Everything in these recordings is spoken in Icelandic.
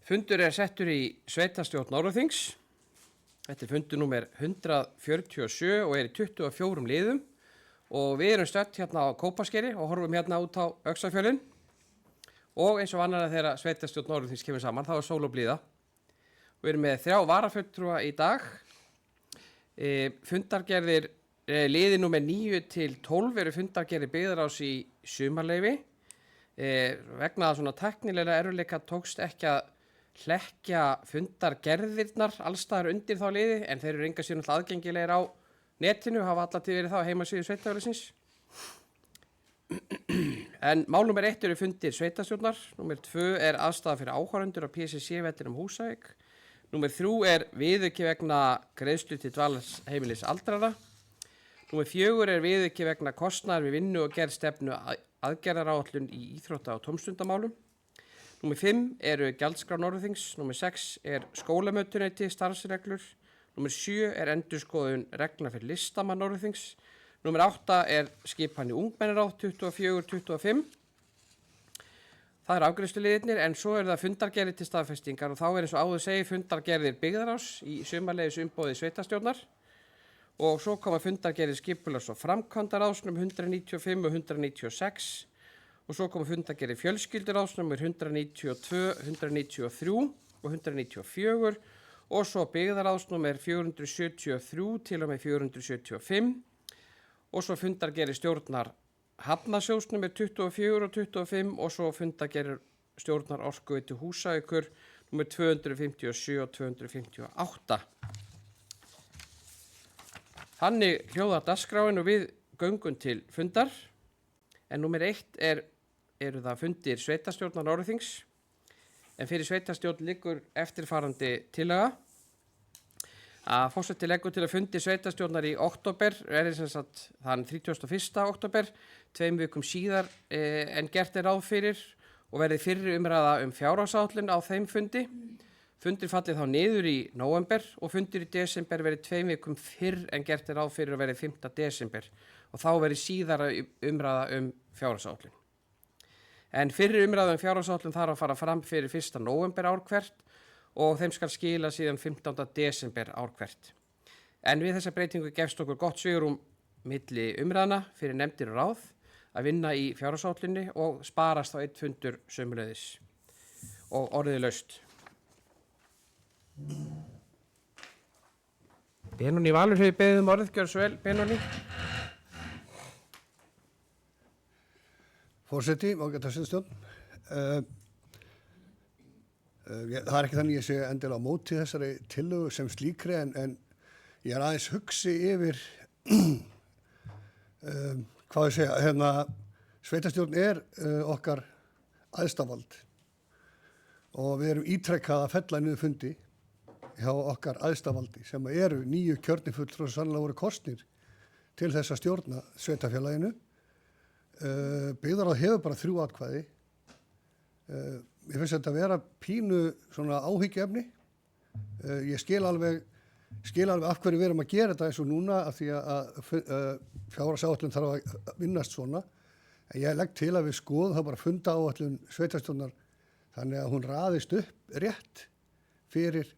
Fundur settur í sveitarstjórn Norðurþings. Þetta fundur númer 147 og í 24 liðum og við erum stödd hérna á Kópaskeri og horfum hérna út á Öxarfjörðinn. Og eins og annarlega þegar sveitarstjórn Norðurþings kemur saman, þá sól og blíða. Við erum með 3 varafulltrúa í dag. Fundargerðir liði númer 9 til 12 eru fundargerðir byggðarás í sumarleyfi. Vegna svona teknilega erfiðleika tókst ekki að hlekkja fundargerðirnar allstaðar undir þá liði, en þeir eru enga síðan alltaf aðgengilegir á netinu, hafa allatíð verið þá á heimasíðu sveitarfélagsins. En mál númer 1 eru fundir sveitarstjórnar, númer 2 er aðstaða fyrir áhorfendur á PCC-vellinum Húsavík, númer 3 er viðauki vegna greiðslu til dvalarheimilis aldraðra, númer 4 er viðauki vegna kostnaðar við vinnu og gerð stefnu aðgerðaráætlun í íþrótta- og tómstundamálum. Númer 5 eru gjaldskrá Norðurþings, númer 6 er skólamötuneyti starfsreglur, númer 7 er endurskoðun reglna fyrir listamann Norðurþings, númer 8 er skipan í ungmennaráð 24-25. Það eru afgreiðsluliðirnir, en svo eru það fundargerðir til staðfestingar og þá er eins og áður segir fundargerðir byggðarás í sumarleyfis umboði sveitarstjórnar og svo koma fundargerðir skipulags- og framkvæmdaráðs númer 195 og 196 og svo koma fundargerðir fjölskylduráðs númer 192, 193 og 194 og svo byggðaráðs númer 473 til og með 475 og svo fundargerðir stjórnar Hafnasjóðs númer 24 og 25 og svo fundargerðir stjórnar Orkuveitu Húsavíkur númer 257 og 258. Þannig hljóðar dagskráin og við göngum til fundar, en númer 1 eru það fundir sveitarstjórnar Norðurþings, en fyrir sveitarstjórn liggur eftirfarandi tillaga. Að forseti leggur til að fundir sveitarstjórnar í október, sem sagt þann 31. október, 2 vikum síðar en gert er ráð fyrir og verði fyrri umræða fjárhagsáætlun á þeim fundi. Fundir fallið þá niður í nóvember og fundir í desember verði 2 vikum fyrr en gert er ráð fyrir að verði 5. desember og þá verði síðara umræða fjárhagsáætlun. En fyrri umræða fjárhagsáætlun þarf að fara fram fyrir 1. nóvember ár hvert og þeim skal skila síðan 15. desember ár hvert. En við þessa breytingu gefst okkur gott svigrúm milli umræðna fyrir nefndir og ráð að vinna í fjárhagsáætlunni og sparast á 1 fundur sömuleiðis og orðið laust. Benóni Valur hefur beðið orðið, gjörðu svo vel, Benóni. Forseti, ágæta sveitarstjórn. Það ekki þannig ég sé endilega á móti þessari tillögu sem slíkri en ég aðeins hugsi yfir hvað ég segja, sveitarstjórn okkar æðstavald og við erum ítrekkað að fella niður fundi hjá okkar æðstavaldi sem eru 9 kjörnir fulltrúar sem sannlega voru kosnir til þess að stjórna sveitarfélaginu. Byggðarráð hefur bara 3 atkvæði. Ég finnst þetta að vera pínu svona áhyggjuefni. Ég skil alveg af hverju við erum að gera þetta eins og núna af því að fjárhagsáætlun þarf að vinnast svona. En ég legg til að við skoðum það bara fundaáætlun sveitarstjórnar þannig að hún raðist upp rétt fyrir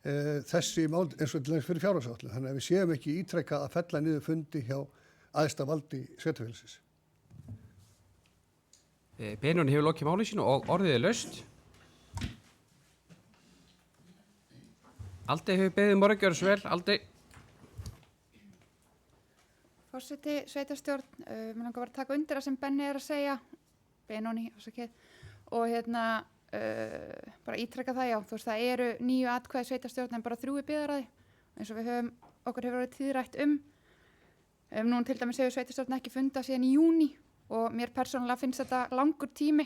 þessi mál eins og til dæmis fyrir fjárhagsáætlun. Þannig að við séum ekki ítrekkað að fella niður fundi hjá æðsta valdi sveitarfélagsins. Benóni hefur lokið máli sínu og orðið laust. Aldrei hefur beðið orðið, gjörðu svo vel, aldrei. Forseti, sveitarstjórn, mér langar bara að taka undir það sem Benni að segja, Benóni, og bara ítrekka það, já, þú veist, það eru 9 atkvæði sveitarstjórn en bara 3 í byggðarráði, eins og okkur hefur verið tíðrætt Núna til dæmis hefur sveitarstjórn ekki fundað síðan í júní og mér persónulega finnst þetta langur tími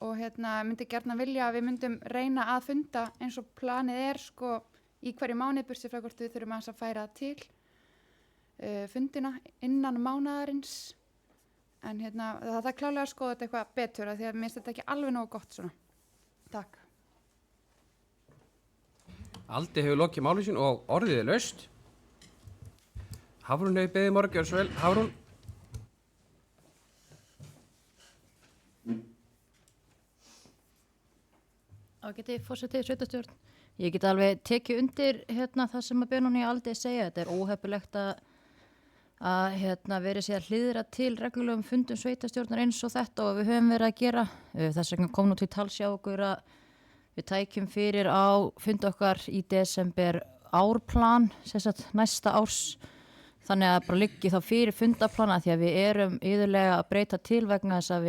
og myndi gjarnan vilja að við myndum reyna að funda eins og planið í hverju mánuði burtséð frá hvort við þurfum aðeins að færa til fundina innan mánaðarins. En það er klálega að skoða þetta eitthvað betur því að mér finnst þetta ekki alveg nógu gott svona. Takk. Aldi hefur lokið máli sín og orðið laust. Hafrún hefur beðið orðið, gjörðu svo vel. Hafrún. Ágæti forseti sveitarstjórn. Ég get alveg tekið undir það sem að Benóný Aldís segja. Þetta er óheppilegt að verið sé að hliðra til reglulegum fundum sveitarstjórnar eins og þetta og við höfum verið að gera. Þess vegna kom nú til tals hjá okkur að við tækjum fyrir á fund okkar í desember árplan, sem sagt næsta árs. Þannig að bara liggi þá fyrir fundaplana því að við erum yðurlega að breyta til vegna þess að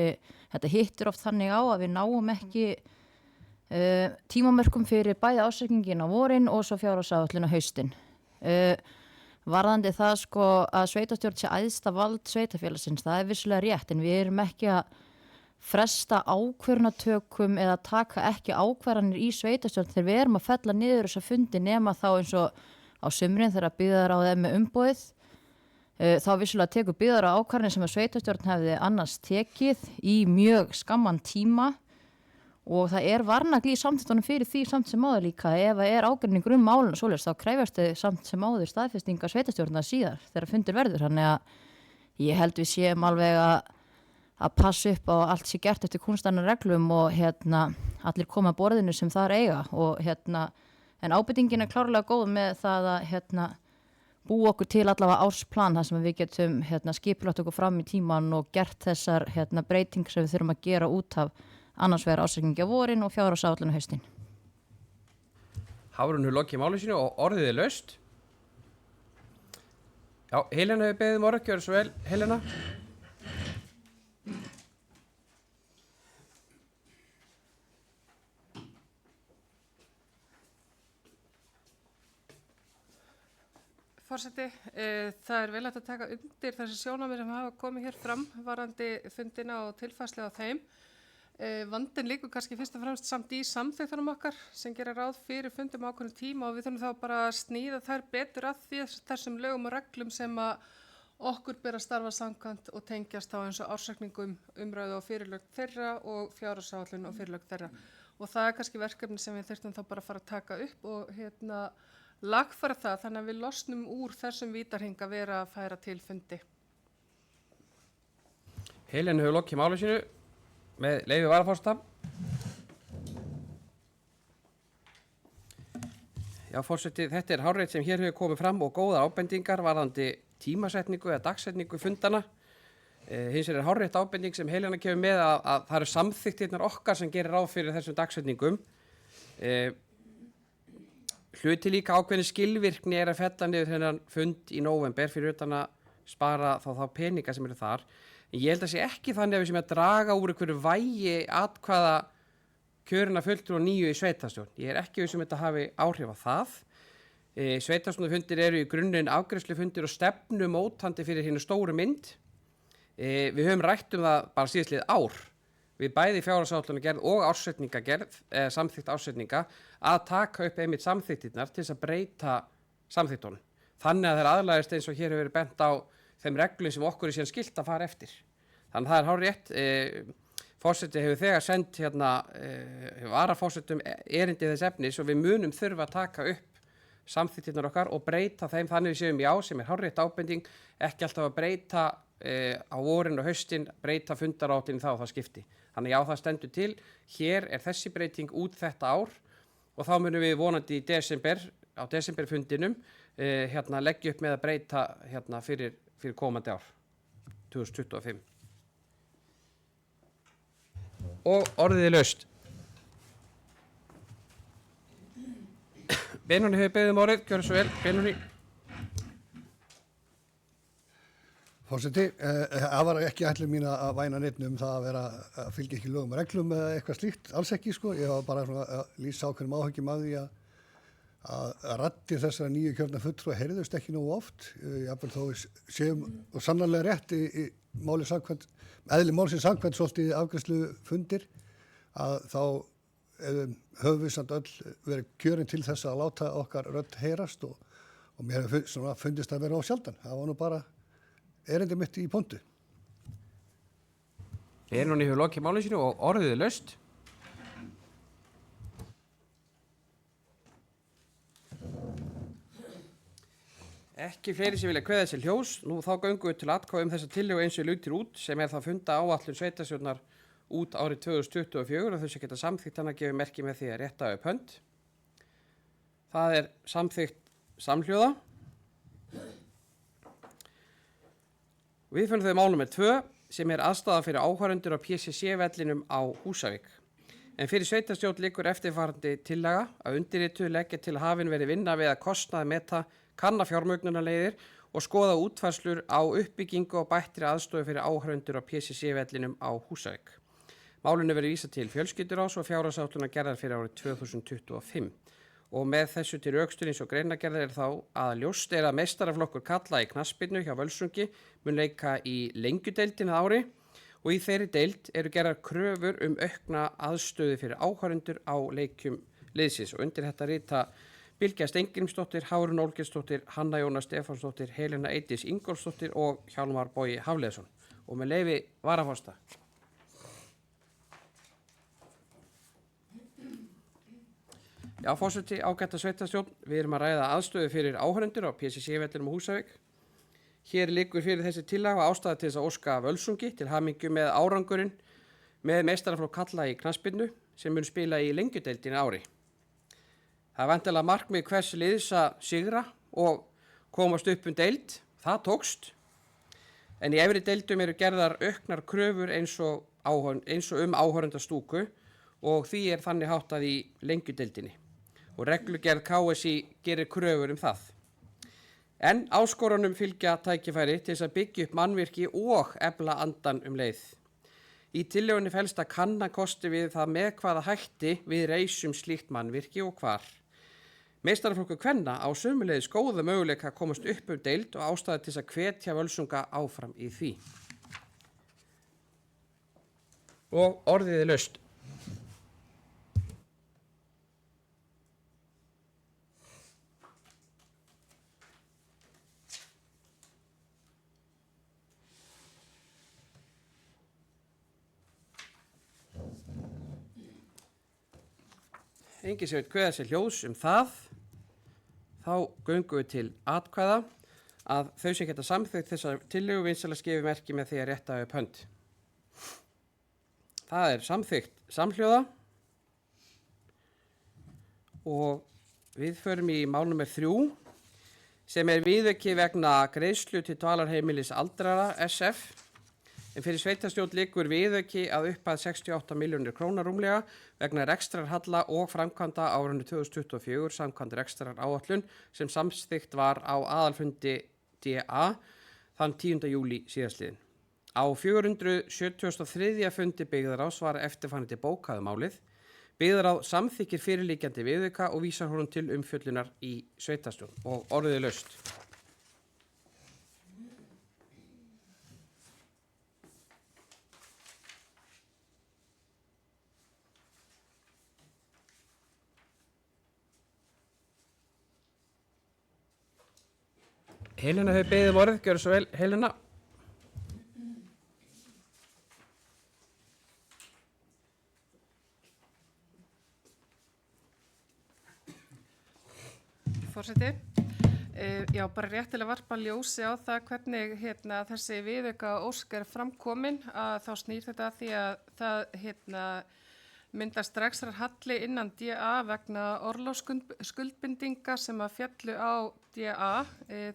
þetta hittir oft þannig á að við náum ekki tímamörkum fyrir bæði ársreikningin á vorin og svo fjárhagsáætlun á haustin. Varðandi það sko að sveitarstjórn sé æðsta vald sveitarfélagsins, það er vissulega rétt en við erum ekki að fresta ákvörðunartökum eða taka ekki ákvarðanir í sveitarstjórn þegar við erum að fella niður þessa fundi nema þá eins og á sumrin þegar byggðarráðið er með umboðið. Þá vissulega tekur byggðarráð ákvarðanir sem að sveitarstjórn hefði annars tekið í mjög skamman tíma og það er varnagli í samþykktunum fyrir því samt sem áður líka. Ef það er ágreiningur málun og svoleiðis þá krefjast þau samt sem áður staðfestingar sveitarstjórnar síðar þegar fundir verður. Þannig að ég held við séum alveg að passa upp á allt sé gert eftir kúnstannar reglum og allir koma að borðinu sem þar eiga og en ábendingin er klárlega góð með það að búa okkur til allavega ársplan þar sem við getum skipulagt okkur fram í tíman og gert þessar breyting sem við þurfum að gera út af annars vegar ársreikningi á vorin og fjárhagsáætlun á haustin. Hafrún hefur lokið máli sínu og orðið er laust. Já, Helena hefur beðið orð, gjörðu svo vel, Helena. Forseti, það er vel hægt að taka undir þessi sjónarmið sem hafa komið hér fram varðandi fundina og tilfærslu á þeim. Vandinn liggur kannski fyrst og fremst samt í samþykktunum okkar sem gera ráð fyrir fundum ákveðnum tíma og við þurfum þá bara að sníða þær betur að því þessum lögum og reglum sem að okkur ber að starfa samkvæmt og tengjast á eins og ársreikningum, umræðu og fyrirlögn þeirra og fjárhagsáætlun og fyrirlögn þeirra. Og það er kannski verkefni sem við þurfum þá bara að fara að taka upp og lagfæra það þannig að við losnum úr þessum vítarhing að vera að færa til fundi. Helena hefur lokið máli sínu með leyfi varaforseta. Já, forseti, þetta er hárrétt sem hér hefur komið fram og góðar ábendingar varðandi tímasetningu eða dagsetningu fundana. Hins vegar er hárrétt ábending sem Helena kemur með að það eru samþykktirnar okkar sem gerir ráð fyrir þessum dagsetningum. Hluti líka ákveðin skilvirkni er að fella niður þennan fund í nóvember fyrir utan að spara þá peninga sem eru þar. En ég held að sé ekki þannig að við sem að draga úr einhverju vægi atkvæða kjörina fulltrúa nýju í sveitarstjórn. Ég er ekki sem þetta hafi áhrif á það. Sveitarstjórnarfundir eru í grunninn afgreiðslufundir og stefnumótandi fyrir hinu stóru mynd. Við höfum rætt það bara síðastlið ár við bæði fjárhagsáætlunargerð og ársreikningagerð, samþykkt ársreikninga, að taka upp einmitt samþykktirnar til þess að breyta samþykktunum. Þannig að það er aðlagast eins og hér hefur verið bent á þeim reglum sem okkur er síðan skylt að fara eftir. Þannig að það er hárrétt. Forseti hefur þegar sendt varaforsetum erindi þess efnis og við munum þurfa að taka upp samþykktirnar okkar og breyta þeim þannig við séum já sem er hárrétt ábending, ekki alltaf að breyta á vorin og haustin, breyta fundaráttinn þá það skipti. Þannig já það stendur til, hér er þessi breyting út þetta ár og þá munum við vonandi í desember, á desemberfundinum, leggja upp með að breyta fyrir komandi ár, 2025. Og orðið er laust. Benóný hefur beðið orðið, gjörðu svo vel, Benóný. Forseti, það var ekki ætlun mín að væna neitt það að vera að fylgja ekki lögum og reglum eða eitthvað slíkt, alls ekki sko. Ég var bara svona að lýsa ákveðnum áhyggjum að því að raddir þessara nýju kjörna fulltrúa heyrðust ekki nógu oft. Jafnvel þó við séum og sannarlega rétt í máli samkvæmt, eðli málsins samkvæmt svolítið afgreiðslu fundir að þá höfum við samt öll verið kjörin til þess að láta okkar rödd heyrast og mér hefur fundist að vera á sjaldan. Það var nú bara erindi mitt í pontu. Benóný hefur lokið máli sínu og orðið er laust. Ekki fleiri sem vilja kveða sér ljós. Nú þá göngum við til atkvæða þessa tillögu eins og lugtir út sem er það funda áætlun sveitarstjórnar út árið 2024 og þau sem geta samþykkt hana gefur merki með því að rétta upp hönd. Það er samþykkt samhljóða. Við finnum þau mál nr. 2 sem er aðstaða fyrir áhorfendur á PCC-vellinum á Húsavík. En fyrir sveitarstjórn liggur eftirfarandi tillaga að undirrituð leggja til að hafin verið vinna við að kostnaði meta, kanna fjármögnunarleiðir og skoða útfærslur á uppbyggingu og bættri aðstoði fyrir áhorfendur á PCC-vellinum á Húsavík. Málinu verið vísað til fjölskylduráðs og fjárhagsáætlunar gerðar fyrir árið 2025. Og með þessu til röksturins og greinagerðar er þá að ljóst er að meistaraflokkur karla í knattspyrnu hjá Völsungi mun leika í lengjudeildinni að ári og í þeirri deild eru gerðar kröfur aukna aðstöðu fyrir áhorfendur á leikjum liðsins og undir þetta rita Bylgja Steingrímsdóttir, Hárún Olgeirsdóttir, Hanna Jóna Stefánsdóttir, Helena Eydís Ingólfsdóttir og Hjálmar Bogi Hafleðsson. Og með leyfi varaforsta. Já, forseti, ágæta sveitarstjórn, við erum að ræða aðstöðu fyrir áhorfendur á PCC-vellinum á Húsavík. Hér liggur fyrir þessi tillaga og ástæða til þess að óska Völsungi til hamingju með árangurinn með meistaraflokk karla í knattspyrnu sem mun spila í lengjudeildinni ári. Það er væntanlega markmið hvers liðs að sigra og komast upp deild, það tókst. En í efri deildum eru gerðar auknar kröfur eins og áhorfendastúku og því er þannig háttað í lengjudeildinni. Og reglugerð KSÍ gerir kröfur það. En áskorunum fylgja tækifæri til þess að byggja upp mannvirki og efla andan leið. Í tillögunni felst að kanna kosti við það með hvaða hætti við reisum slíkt mannvirki og hvar. Meistaraflokkur kvenna á sömuleiðis góða möguleika að komast upp deild og ástæða til þess að hvetja Völsunga áfram í því. Og orðið er laust. Enginn sem veit kveða sér hljóðs það, þá göngum við til atkvæða að þau sem geta samþykkt þessar tillögu vinsamlegast gefi merki með því að rétta upp hönd. Það er samþykkt samhljóða og við förum í mál nr. 3 sem er viðauki vegna greiðslu til dvalarheimilis aldraðra SF. En fyrir sveitarstjórn liggur viðauki að upphæð 68 milljónir króna rúmlega vegna rekstrarhalla og framkvæmda á árinu 2024 samkvæmt rekstraráætlun sem samþykkt var á aðalfundi DA þann 10. júlí síðastliðinn. Á 473. fundi byggðarráðs var eftirfarandi bókað málið. Byggðarráð samþykkir fyrirliggjandi viðauka og vísar honum til umfjöllunar í sveitarstjórn og orðið laust. Helena hefur beðið orðið, gjörðu svo vel, Helena. Forseti, já, bara réttilega varpa ljósi á það hvernig þessi viðauka ósk er framkomin að þá snýr þetta að því að það myndast rekstrarhalli innan DA vegna orlofsskuldbindinga sem að fjallu á DA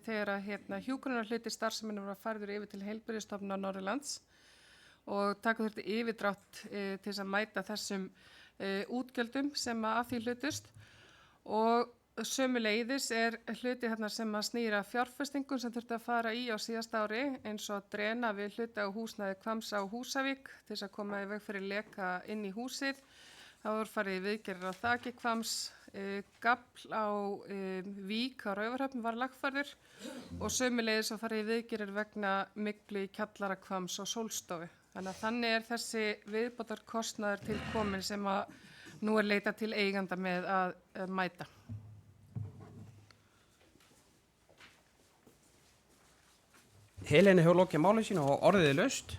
þegar hjúkrunarhluti starfseminnar var færður yfir til Heilbrigðisstofnunar Norðurlands og taka þurfti yfirdrátt til þess að mæta þessum útgjöldum sem að því hlutust og sömuleiðis er hluti sem að snýra fjárfestingum sem þurfti að fara í á síðasta ári eins og að drena við hluti á húsnæði Hvamms á Húsavík til þess að koma í veg fyrir leka inn í húsið. Það voru farið viðgerðir á þaki Hvamms, gafl á Vík á Raufarhöfn var lagfærður og sömuleiðis að farið viðgerðir vegna myglu í kjallara Hvamms og Sólstofu. Þannig er þessi viðbótarkostnaður til komin sem að nú er leitað til eiganda með að mæta. Helena hefur lokið málið sína og orðið er laust.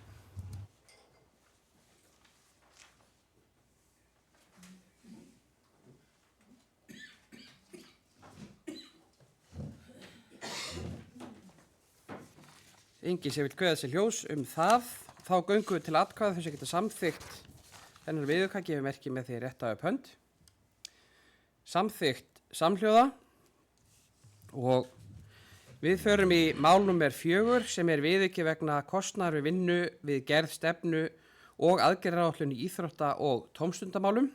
Enginn sem vill kveða sér hljóðs það, þá göngum við til atkvæða þess að geta samþykkt Þennan viðauka gefur merki með því rétta upp hönd. Samþykkt samhljóða og við förum í mál númer 4 sem er viðauki vegna kostnaðar við vinnu við gerð stefnu og aðgerðaráætlun í íþrótta- og tómstundamálum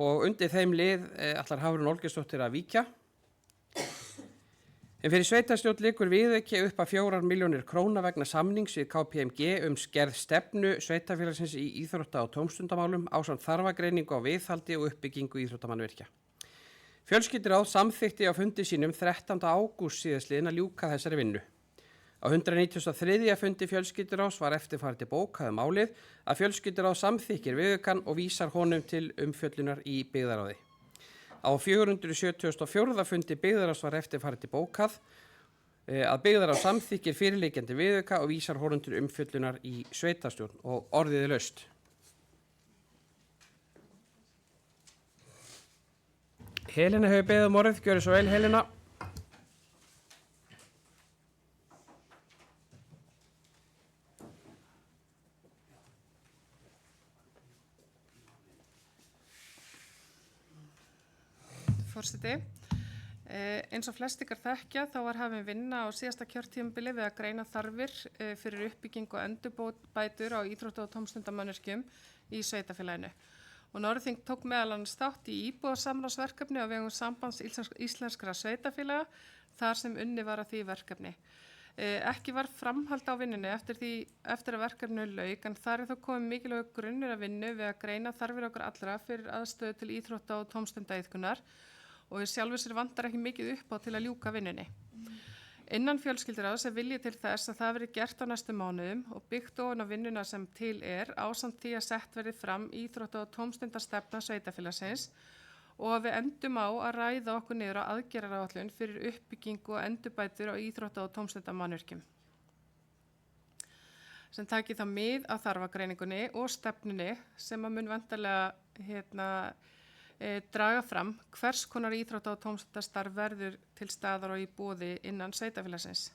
og undir þeim lið ætlar Hafrún Olgeirsdóttir að víkja. En fyrir sveitarstjórn liggur viðauki upp að 4 milljónir króna vegna samnings við KPMG gerð stefnu sveitarfélagsins í íþrótta- og tómstundamálum ásamt þarfagreiningu á viðhaldi og uppbyggingu íþróttamannvirkja. Fjölskylduráð samþykkti á fundi sínum 13. ágúst síðastliðinn að ljúka þessari vinnu. Á 193. fundi fjölskylduráðs var eftirfarandi bókað málið að fjölskylduráð samþykkir viðaukann og vísar honum til umfjöllunar í byggðaráði. Á 474. fundi byggðaráðs var eftirfarandi bókað að byggðaráð samþykkir fyrirliggjandi viðauka og vísar honum til umfjöllunar í sveitarstjórn og orðið er laust. Helena hefur beðið um orðið, gjörðu svo vel Helena. Forseti, eins og flest ykkar þekkja þá var hafin vinna á síðasta kjörtímabili við að greina þarfir fyrir uppbyggingu og endurbætur á íþrótta- og tómstundamannvirkjum í sveitarfélaginu. Og Norðurþing tók meðal annars þátt í íbúðasamráðsverkefni á vegum Sambands íslenskra sveitarfélaga þar sem unni var að því verkefni. Ekki var framhald á vinnunni eftir að verkefnu lauk en þar er þó komið mikilvægur grunnur að vinnu við að greina þarfir okkar allra fyrir aðstöðu til íþrótta- og tómstundaiðkunar og sjálfur sér vantar ekki mikið upp á til að ljúka vinnunni. Innan fjölskylduráðs er vilji til þess að það verið gert á næstu mánuðum og byggt ofan á vinnuna sem til er ásamt því að sett verið fram íþrótta- og tómstundastefna sveitarfélagsins og að við endum á að ræða okkur niður á aðgerðaráætlun fyrir uppbyggingu og endurbætur á íþrótta- og tómstundamannvirkjum. Sem taki þá mið á þarfagreiningunni og stefnunni sem að mun vantarlega draga fram hvers konar íþrótta- og tómstundastarf verður til staðar og í boði innan sveitarfélagsins.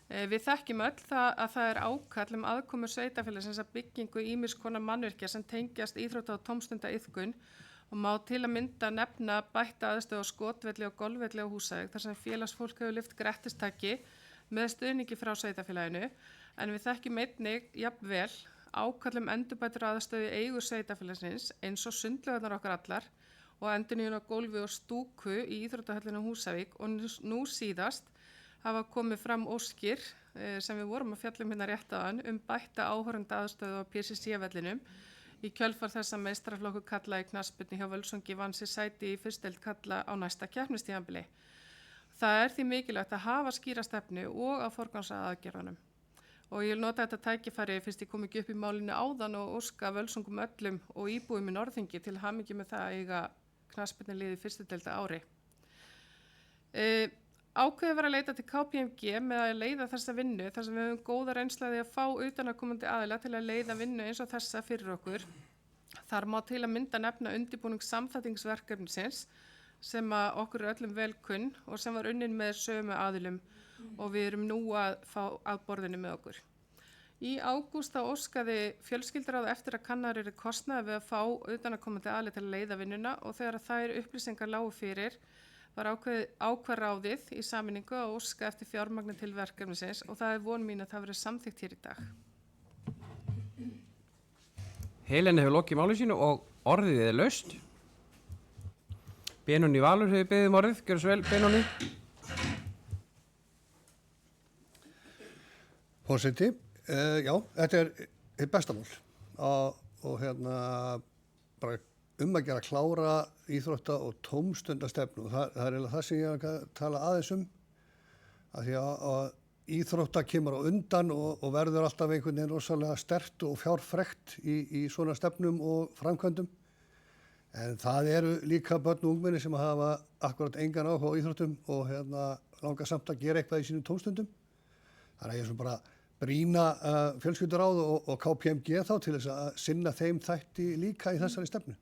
Við þekkjum öll að það er ákall aðkomu sveitarfélagsins að byggingu ýmis konar mannvirkja sem tengjast íþrótta- og tómstundaiðkun og má til að mynda nefna bætta aðstöðu á skotvelli og golfvelli á Húsavík þar sem félagsfólk hefur lyft grettistaki með stuðningi frá sveitarfélaginu en við þekkjum einnig jafnvel ákall endurbætur aðstöðu í eigu sveitarfélagsins eins og sundlaugarnar okkar allar og endurnýjun á gólfi og stúku í íþróttahöllinu Húsavík og nú síðast hafa komið fram óskir sem við vorum að fjalla hérna rétt áðan bætta áhorfenda aðstöðu á PCC-vellinum í kjölfar þess að meistaraflokkur karla í knattspyrnu hjá Völsungi vann sér sæti í fyrstdeild karla á næsta keppnistímabili. Það er því mikilvægt að hafa skýra stefnu og að forgangsraða aðgerðunum. Og ég vil nota þetta tækifæri fyrst ég kom ekki upp í málinu áðan og óska Völsungum öllum og íbúum í Norðþingi til hamingju með það að eiga knattspyrnuliði fyrstu deilda ári. Ákveðið var að leita til KPMG með að leiða þessa vinnu þar sem við höfum góða reynslu að fá utanaðkomandi aðila til að leiða vinnu eins og þessa fyrir okkur. Þar má til að mynda nefna undirbúning samþættingsverkefnisins sem að okkur er öllum vel kunn og sem var unnin með sömu aðilum og við erum nú að fá að borðinu með okkur. Í ágúst þá óskaði fjölskylduráð eftir að kannar eru kostnaði við að fá utanaðkomandi aðila til að leiða vinnuna og þegar þær upplýsingar lágu fyrir var ákvað ráðið í sameiningu að óska eftir fjármagni til verkefnisins og það er von mín að það verið samþykkt hér í dag. Helena hefur lokið máli sínu og orðið er laust. Benóni Valur hefur beðið um orðið, gjörðu svo vel Benóni. Forseti, já, þetta er hitt bestamál og bara að gera klára íþrótta- og tómstundastefnu og það er eiginlega það sem ég er að tala aðeins að því að íþrótta kemur á undan og verður alltaf einhvern veginn rosalega sterkt og fjárfrekt í svona stefnum og framkvæmdum en það eru líka börn og ungmenni sem hafa akkurat engan áhuga á íþróttum og langar samt að gera eitthvað í sínum tómstundum þannig að ég er svona bara brýna fjölskylduráð og KPMG þá til þess að sinna þeim þætti líka í þessari stefnu.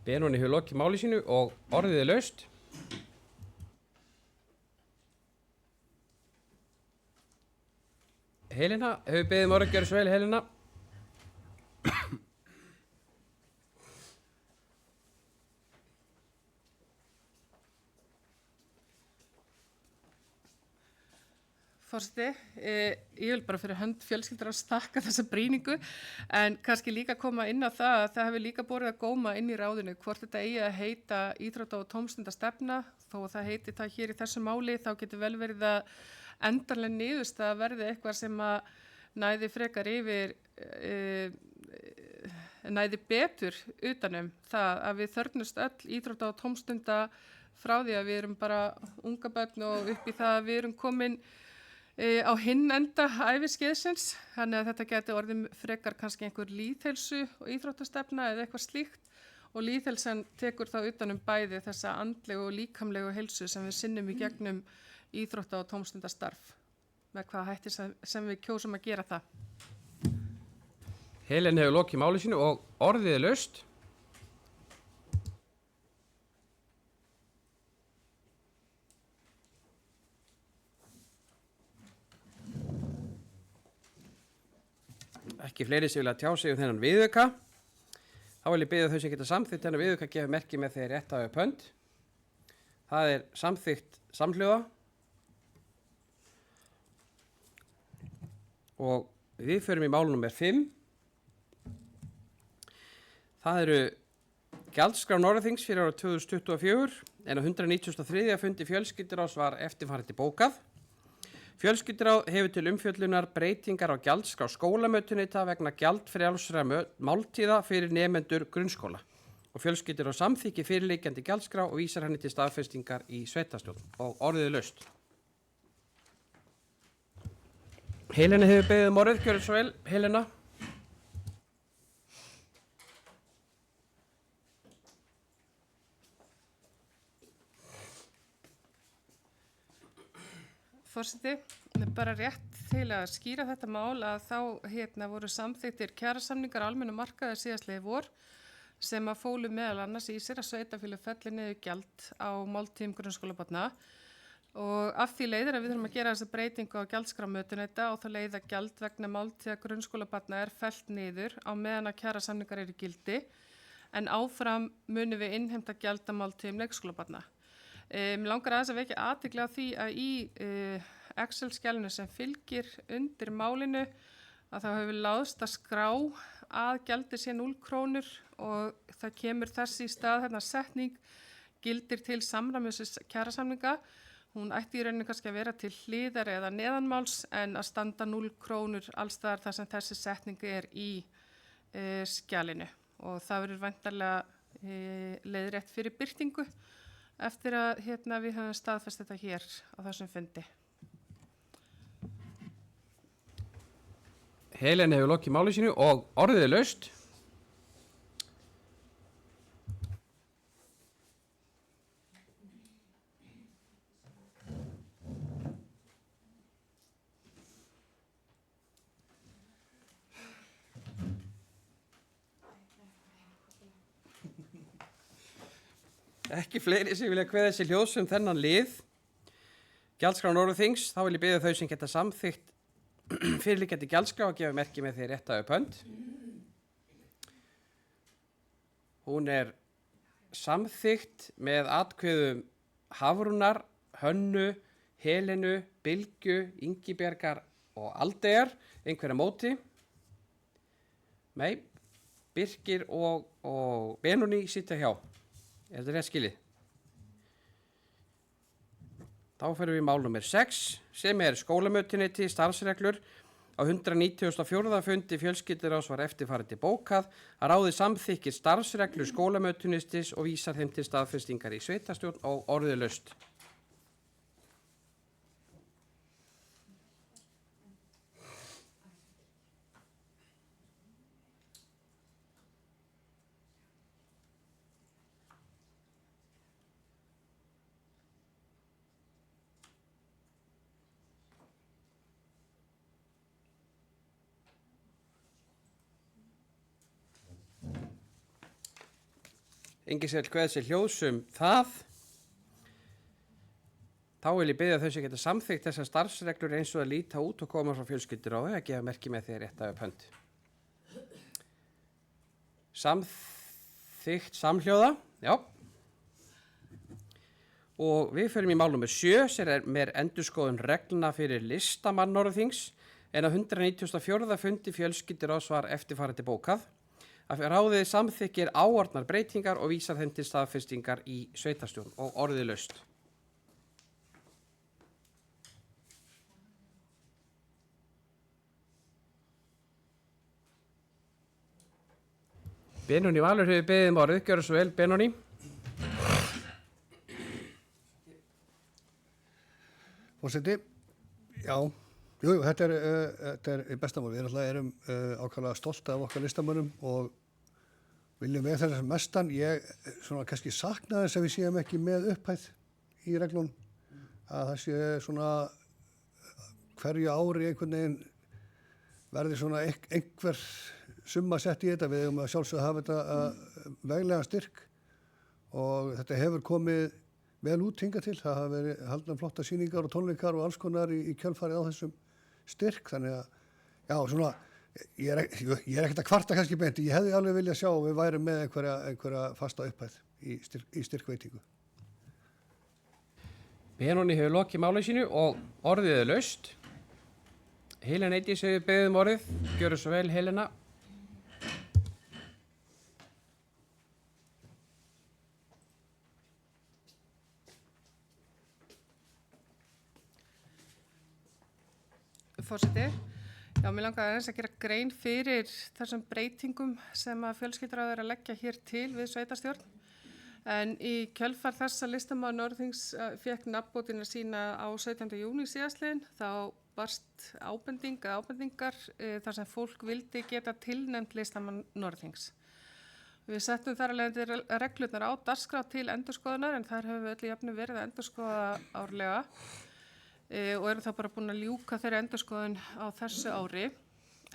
Benóni hefur lokið máli sínu og orðið er laust. Helena hefur beðið um orðið, gjörðu svo vel Helena. Forseti, ég vil bara fyrir hönd fjölskyldur að þakka þessa brýningu en kannski líka koma inn á það að það hefur líka borið að góma inn í ráðinu hvort þetta eigi að heita íþrótta- og tómstundastefna þó að það heiti það hér í þessu máli þá getur vel verið að endanlega niðurstaða verði eitthvað sem að næði frekar yfir næði betur utanum það að við þörfnust öll íþrótta- og tómstunda frá því að við erum bara unga börn og upp í það að við erum komin á hinn enda æviskeiðsins, þannig að þetta geti orðið frekar kannski einhver lýðheilsu og íþróttastefna eða eitthvað slíkt og lýðheilsan tekur þá utanum bæði þessa andlegu og líkamlegu heilsu sem við sinnum í gegnum íþrótta- og tómstundastarf með hvaða hætti sem við kjósum að gera það. Helen hefur lokið máli sínu og orðið er laust. Ekki fleiri sem vilja tjá sig þennan viðauka. Þá vil ég biðja þau sem geta samþykkt þennan viðauka að gefa merki með þeir rétt af pönd. Það er samþykkt samhljóða. Og við förum í mál númer 5. Það eru gjaldskrá Norðurþings fyrir árið 2024 en á 193. fundi fjölskylduráðs var eftirfarandi bókað. Fjölskylduráð hefur til umfjöllunar breytingar á gjaldskrá skólamötuneyta vegna gjaldfrjálsra máltíða fyrir nemendur grunnskóla og fjölskylduráð samþykki fyrirliggjandi gjaldskrá og vísar henni til staðfestingar í sveitarstjórn og orðið er laust. Helena hefur beðið orðið, gjörðu svo vel, Helena. Forseti, bara rétt til að skýra þetta mál að þá voru samþykktir kjarasamningar á almennum markaði síðastliðið vor sem að fólu meðal annars í sér að sveitarfélög felli niður gjald á máltíðum grunnskólabarna og af því leiðir að við þurfum að gera þessa breytingu á gjaldskrámötuneyta og þá leiða gjald vegna máltíða grunnskólabarna er fellt niður á meðan að kjarasamningar eru í gildi en áfram munum við innheimta gjald á máltíðum leikskólabarna. Mér langar aðeins að vekja athygli á því að í Excel-skjalinu sem fylgir undir málinu að það hefur láðst að skrá að gjaldið sé 0 krónur og það kemur þess í stað setning gildir til samræmis kjarasamninga. Hún ætti í rauninni kannski að vera til hliðar eða neðanmáls en að standa 0 krónur allstaðar þar sem þessi setning er í skjalinu og það verður væntanlega leiðrétt fyrir birtingu eftir að við höfum staðfest þetta hér á þessum fundi. Helen hefur lokið máli sínu og orðið er laust. Ekki fleiri sem vilja kveða sér hljóðs þennan lið. Gjaldskrá Norðurþings, þá vil ég biðja þau sem geta samþykkt fyrirliggjandi gjaldskrá að gefa merki með því rétt af pönd. Hún er samþykkt með atkvæðum Hafrúnar, Hönnu, Helenu, Bylgju, Ingibjargar og Aldeyjar, einhverja móti. Nei, Birkir og Benóný sitja hjá. Er þetta rétt skilið? Þá ferum við í mál númer 6 sem er skólamötuneyti starfsreglur. Á 194. fundi fjölskylduráðs var eftirfarandi bókað að ráðið samþykkir starfsreglur skólamötuneystis og vísar þeim til staðfestingar í sveitarstjórn og orðið laust. Engin sér kveð sér hljóðs það. Þá vil ég biðja þau sem geta samþykkt þessar starfsreglur eins og að líta út og koma frá fjölskylduráði að gefa merki með því rétt af pönd. Samþykkt samhljóða, já. Og við förum í mál nummer 7 sem er með endurskoðun reglna fyrir listamann Norðurþings en á 194. fundi fjölskylduráðs var eftirfarandi bókað að ráðið samþykkir áorðnar breytingar og vísar þeim til staðfestingar í sveitarstjórn og orðið laust. Benóni Valur hefur beðið orðið, gjörðu svo vel, Benóni. Forseti, já, þetta er bestamál. Við erum ákvæmlega stolt af okkar listamönnum og viljum með þess að mestan. Ég svona kannski sakna þess að við séum ekki með upphæð í reglunum, að það sé svona hverju ári einhvern veginn verði svona einhver summa sett í þetta. Við eigum að sjálfsögðu að hafa þetta veglegan styrk og þetta hefur komið vel út hingað til. Það hafa verið haldnar flotta sýningar og tónleikar og alls konar í kjölfarið á þessum styrk. Þannig að, já, svona, ég er ekkert að kvarta kannski beint. Ég hefði alveg viljað sjá að við værum með einhverja fasta upphæð í styrkveitingu. Benóni hefur lokið máli sínu og orðið er laust. Helena Eydís hefur beðið orðið, gjörðu svo vel, Helena. Forseti, já, mér langaði aðeins að gera grein fyrir þessum breytingum sem að fjölskylduráð er að leggja hér til við sveitarstjórn. En í kjölfar þess að listamaður Norðurþings fékk nafnbótina sína á 17. júní síðastliðinn, þá barst ábendingar þar sem fólk vildi geta tilnefnt listamann Norðurþings. Við settum þar að leiðandi reglurnar á dagskrá til endurskoðunar en þar höfum við öll í jöfnu verið að endurskoða árlega. Og erum þá bara búin að ljúka þeirri endurskoðun á þessu ári.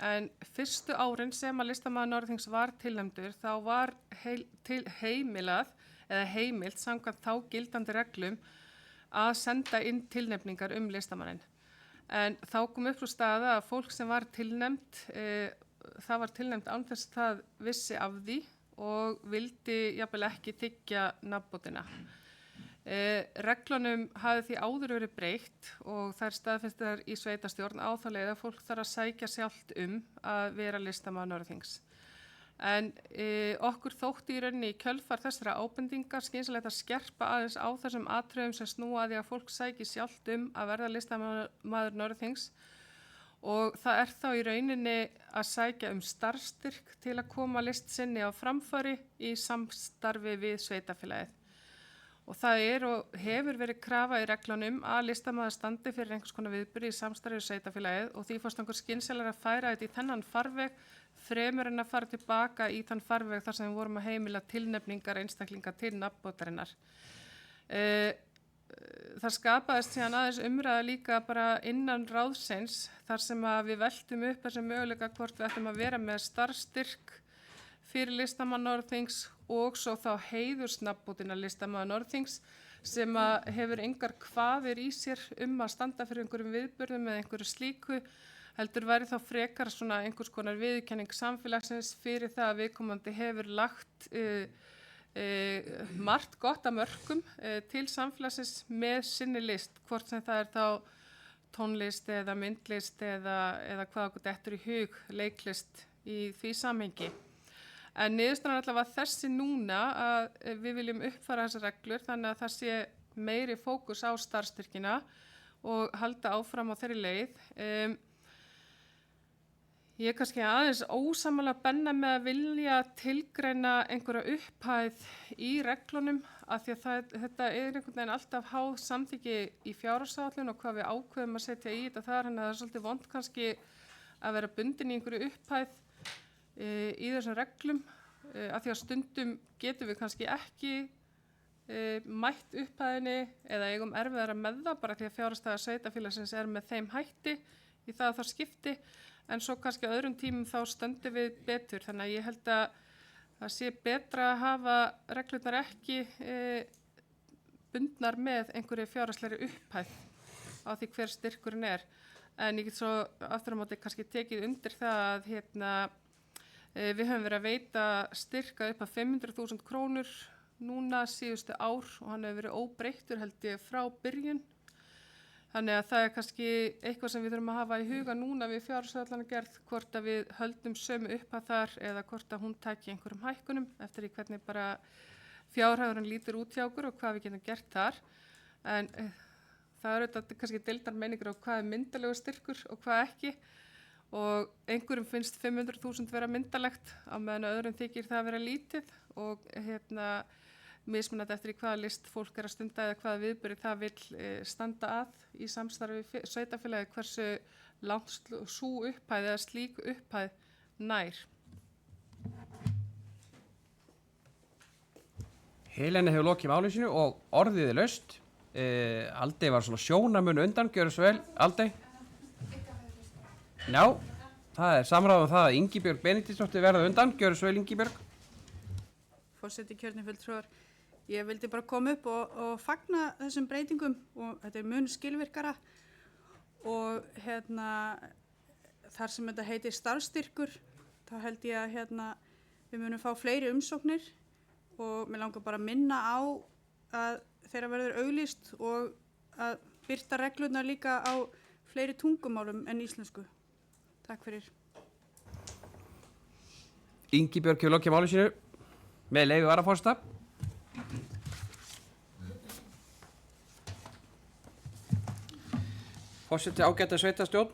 En fyrstu árin sem að listamaður Norðurþings var tilnefndur þá var heimilt samkvæmt þá gildandi reglum að senda inn tilnefningar listamannin. En þá kom upp úr staða að fólk sem var tilnefnt, það var tilnefnt án þess að það vissi af því og vildi jafnvel ekki þiggja nafnbótina. Reglunum hafi því áður verið breytt og þær staðfestar í sveitarstjórn á þá leið að fólk þarf að sækja sjálft að vera listamaður Norðurþings. En okkur þótti í rauninni í kjölfar þessara ábendingar skynsamlegt að skerpa aðeins á þessum atriðum sem snúa að því að fólk sæki sjálft að verða listamaður Norðurþings og það er þá í rauninni að sækja starfsstyrk til að koma list sinni á framfæri í samstarfi við sveitarfélagið. Og það og hefur verið krafa í reglunum að listamaður standi fyrir einhvers konar viðburði í samstarfi við sveitarfélagið og því fórst einhver skynsamlega að færa þetta í þennan farveg fremur en að fara tilbaka í þann farveg þar sem við vorum að heimila tilnefningar einstaklinga til nafnbótarinnar. Það skapaðist síðan aðeins umræða líka bara innan ráðsins þar sem að við veltum upp þessum möguleika hvort við ættum að vera með starfsstyrk fyrir listamann Norðurþings og svo þá heiðursnafnbótina listamaður Norðurþings sem að hefur engar kvaðir í sér að standa fyrir einhverjum viðburðum eða einhverju slíku, heldur væri þá frekar svona einhvers konar viðurkenning samfélagsins fyrir það að viðkomandi hefur lagt margt gott að mörkum til samfélagsins með sinni list, hvort sem það er þá tónlist eða myndlist eða hvað okkur dettur í hug, leiklist í því samhengi. En niðurstaðan allavega þessi núna að við viljum uppfæra þessar reglur þannig að það sé meiri fókus á starfsstyrkina og halda áfram á þeirri leið. Ég er kannski aðeins ósammála Benna með að vilja tilgreina einhverja upphæð í reglunum af því að þetta er einhvern veginn alltaf háð samþykki í fjárhagsáætlun og hvað við ákveðum að setja í þetta þar, þannig að það er svolítið vont kannski að vera bundin í einhverju upphæð í þessum reglum af því að stundum getum við kannski ekki mætt upphæðinni eða eigum erfiðara með það bara því að fjárhagsstaða sveitarfélagsins er með þeim hætti í það skipti en svo kannski á öðrum tímum þá stöndum við betur þannig að ég held að það sé betra að hafa reglurnar ekki bundnar með einhverju fjárhagslegri upphæð á því hver styrkurinn er en ég get svo aftur á móti kannski tekið undir það að við höfum verið að veita styrka upp að 500.000 krónur núna síðustu ár og hann hefur verið óbreyttur held ég frá byrjun. Þannig að það er kannski eitthvað sem við þurfum að hafa í huga núna við fjárhagsáætlanagerð, hvort að við höldum sömu upphæð þar eða hvort að hún taki einhverjum hækkunum eftir í hvernig bara fjárhagurinn lítur út hjá okkur og hvað við getum gert þar. En það er auðvitað kannski deildar meiningar á hvað er myndalegur styrkur og hvað ekki. Og einhverjum finnst 500.000 vera myndalegt á meðan öðrum þykir það vera lítið og mismunandi eftir í hvaða list fólk er að stunda eða hvaða viðburði það vill standa að í samstarfi við sveitarfélagi hversu langt sú upphæð eða slík upphæð nær. Helena hefur lokið máli sínu og orðið er laust. Aldey var svona sjónamun undan, gjörðu svo vel, Aldey. Já, það er samráð það að Ingibjörg Benediktsdóttir verða undan, gjörðu svo vel Ingibjörg. Forseti kjörnir fulltrúar, ég vildi bara koma upp og fagna þessum breytingum og þetta er mun skilvirkara og þar sem þetta heitir starfsstyrkur, þá held ég að við munum fá fleiri umsóknir og mér langar bara að minna á að þeirra verður auglýst og að birta reglurnar líka á fleiri tungumálum en íslensku. Takk fyrir. Ingibjörg hefur lokið máli sínu með leyfi varaforseta. Forseti ágæta sveitarstjórn.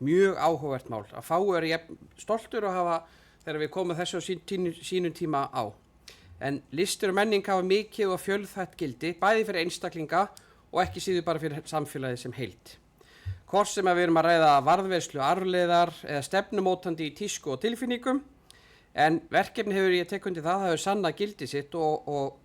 Mjög áhugavert mál. Að fáu er ég stoltur að hafa þegar við komum þessu á sínum tíma á. En listur og menning hafa mikið og fjölþætt gildi, bæði fyrir einstaklinga og ekki síður bara fyrir samfélagið sem heild. Hvort sem að við erum að ræða varðveislu arfleiðar eða stefnumótandi í tísku og tilfinningum, en verkefni hefur ég tekið undir það hefur sannað gildi sitt og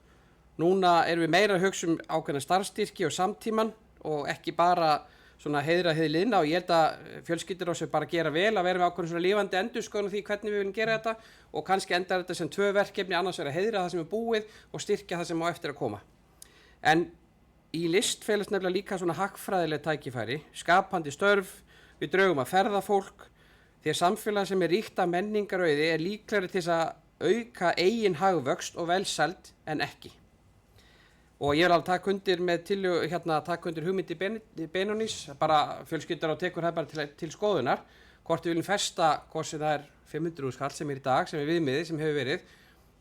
núna erum við meira að hugsa ákveðna starfsstyrki og samtíman og ekki bara svona heiðra heiðliðna og ég held að fjölskyldur ásum bara gera vel að vera með ákveðna svona lífandi endurskoðun á því hvernig við viljum gera þetta og kannski endar þetta sem 2 verkefni, annars vera heiðra það sem er búið og styrkja það sem á eftir að koma. En í list felast nefnilega líka svona hagfræðileg tækifæri, skapandi störf, við draugum að ferðafólk, því að samfélag sem er ríkt af menningarauði er líklegri til þess að auka eigin hagvöxt og velsæld en ekki. Og ég vil alveg taka undir með taka undir hugmyndi Benónís, bara fjölskyldur og tekur það bara til skoðunar, hvort við viljum festa hvort sem það er 500.000 kall sem er í dag, sem er viðmiðið, sem hefur verið,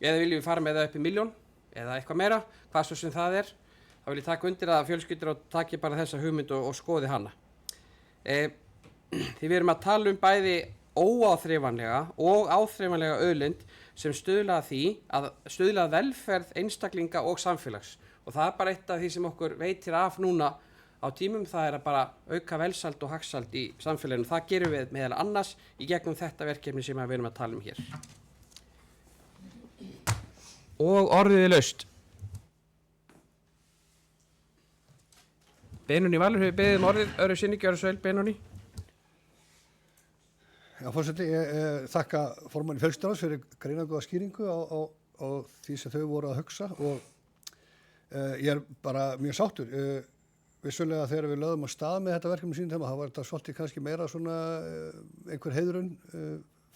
eða viljum við fara með það upp í 1 milljón eða eitthvað meira, hvað svo sem það er. Þá vil ég taka undir að fjölskyldur og taki bara þessa hugmynd og skoði hana. Því við erum að tala um bæði óáþreifanlega og áþreifanlega auðlind sem stuðla að velferð einstaklinga og samfélags. Og það er bara eitt af því sem okkur veitir af núna á tímum, það er að bara auka velsæld og hagsæld í samfélaginu. Það gerum við meðal annars í gegnum þetta verkefni sem við erum að tala um hér. Og orðið er laust. Benóný Valur hefur beðið orðið, öðru sinni, gjörðu svo vel, Benóný. Já, forseti, ég þakka formanni fjölskylduráðs fyrir greinargóða skýringu á því sem þau voru að hugsa og ég er bara mjög sáttur. Vissulega þegar við lögðum á stað með þetta verkefni sínum þegar það var þetta svolítið kannski meira svona einhver heiðrun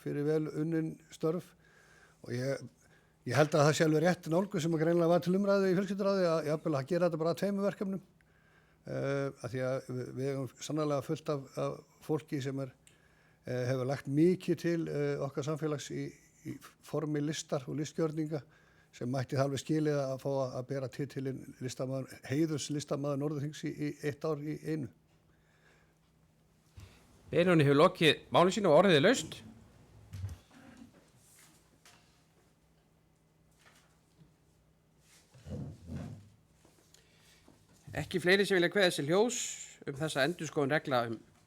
fyrir vel unnin störf og ég held að það sé alveg rétt nálgun sem að greinilega var til umræðu í fjölskylduráði að jafnvel að gera þetta bara að 2 verkefnum. Af því að við hefum sannarlega fullt af fólki sem hefur lagt mikið til okkar samfélags í formi listar og listgjörninga sem mætti það alveg skilið að fá að bera titilinn heiðurslistamaður Norðurþings í 1 ár í einu. Benóný hefur lokið máli sínu og orðið er laust. Ekki fleiri sem vilja kveða sér ljós þessa endurskoðun regla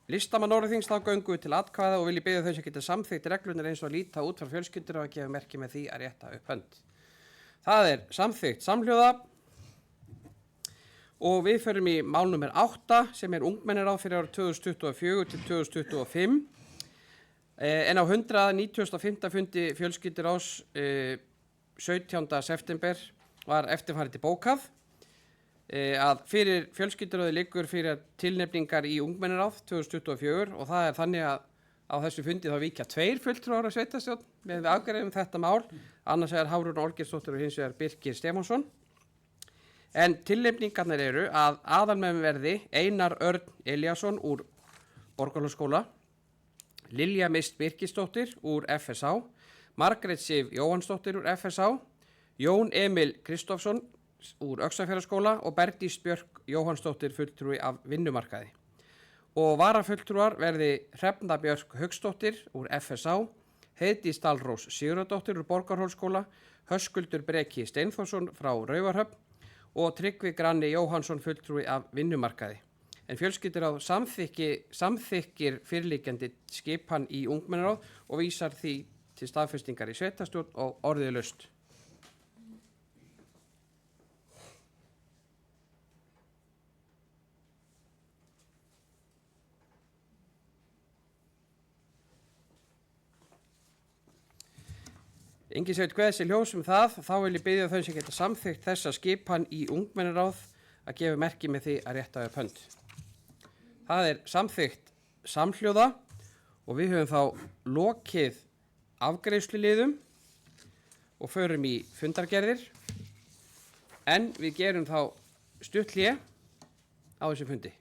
listamann Norðurþings, þá göngum við til atkvæða og vil ég biðja þau sem geta samþykkt reglurnar eins og að líta út frá fjölskyldur og að gefa merki með því að rétta upp hönd. Það er samþykkt samhljóða og við förum í mál númer 8 sem er ungmennaráð fyrir árið 2024 til 2025. En á 195. fundi fjölskylduráðs 17. september var eftirfarandi bókað að fyrir fjölskylduráði liggur fyrir tilnefningar í ungmennaráð 2024 og það er þannig að Á þessu fundi þá víkja 2 fulltrúar á sveitastjórn með við afgreiðum þetta mál, annars vegar Hafrún Olgeirsdóttir og hins vegar Birkir Stefánsson. En tilnefningarnir eru að aðalmenn verði Einar Örn Elíasson úr Borgarhólsskóla, Lilja Mist Birkisdóttir úr FSA, Margrét Sif Jóhannsdóttir úr FSA, Jón Emil Kristofsson úr Öxarfjarðarskóla og Bergdís Björk Jóhannsdóttir fulltrúi af vinnumarkaði. Og varafulltrúar verði Hrefna Björk Hauksdóttir úr FSA, Heiðdís Dalrós Sigurðardóttir úr Borgarhólsskóla, Höskuldur Breki Steinþórsson frá Raufarhöfn og Tryggvi Granni Jóhannsson fulltrúi af vinnumarkaði. En fjölskylduráð samþykkir fyrirliggjandi skipan í ungmennaráð og vísar því til staðfestingar í sveitastjórn og orðið laust. Engin sem veit hvað þessi ljós það, þá vil ég biðja þau sem geta samþykkt þessa skipan í ungmennaráð að gefa merki með því að rétta upp hönd. Það er samþykkt samhljóða og við höfum þá lokið afgreiðsluliðum og förum í fundargerðir, en við gerum þá stutt hlé á þessu fundi.